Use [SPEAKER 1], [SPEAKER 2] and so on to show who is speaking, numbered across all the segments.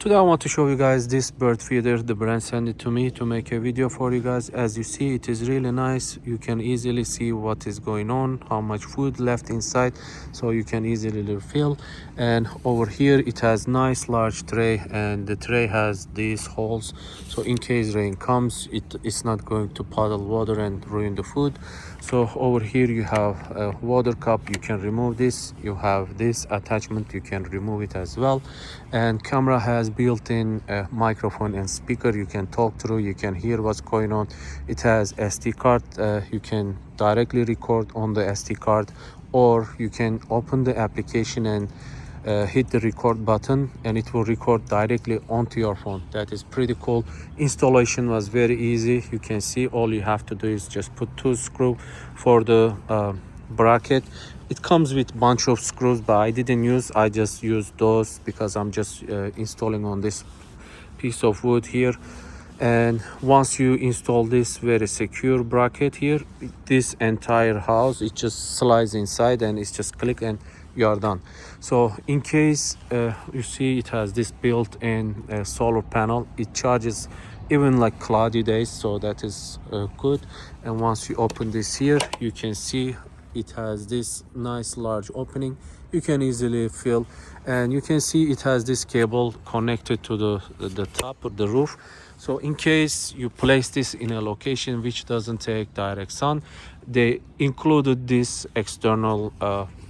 [SPEAKER 1] Today I want to show you guys this bird feeder. The brand sent it to me to make a video for you guys. As you see, it is really nice. You can easily see what is going on, how much food left inside, so you can easily refill. And over here it has nice large tray, and the tray has these holes, so in case rain comes, it's not going to puddle water and ruin the food. So over here you have a water cup. You can remove this. You have this attachment, you can remove it as well. And camera has built-in microphone and speaker. You can talk through, you can hear what's going on. It has SD card. You can directly record on the SD card, or you can open the application and hit the record button and it will record directly onto your phone. That is pretty cool. Installation was very easy. You can see all you have to do is just put 2 screws for the bracket. It comes with bunch of screws, but I just used those because I'm just installing on this piece of wood here. And once you install this very secure bracket here, this entire house, it just slides inside and it's just click and you are done. So in case you see, it has this built-in solar panel. It charges even like cloudy days, so that is good. And once you open this here, you can see it has this nice large opening. You can easily fill, and you can see it has this cable connected to the top of the roof. So in case you place this in a location which doesn't take direct sun, they included this external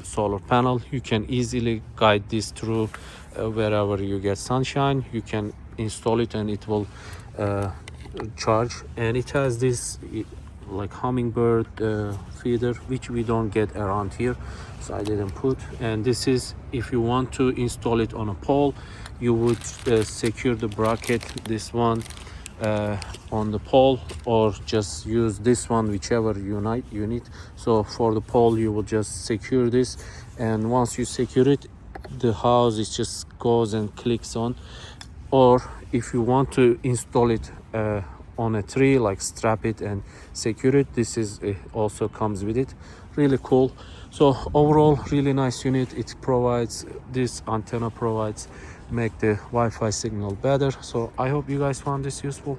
[SPEAKER 1] solar panel. You can easily guide this through wherever you get sunshine. You can install it and it will charge. And it has this like hummingbird feeder, which we don't get around here, so I didn't put. And this is, if you want to install it on a pole, you would secure the bracket, this one, on the pole, or just use this one, whichever you need. So for the pole, you will just secure this, and once you secure it, the house it just goes and clicks on. Or if you want to install it on a tree, like strap it and secure it, this is also comes with it. Really cool. So overall, really nice unit. It provides, this antenna provides, make the Wi-Fi signal better. So I hope you guys found this useful.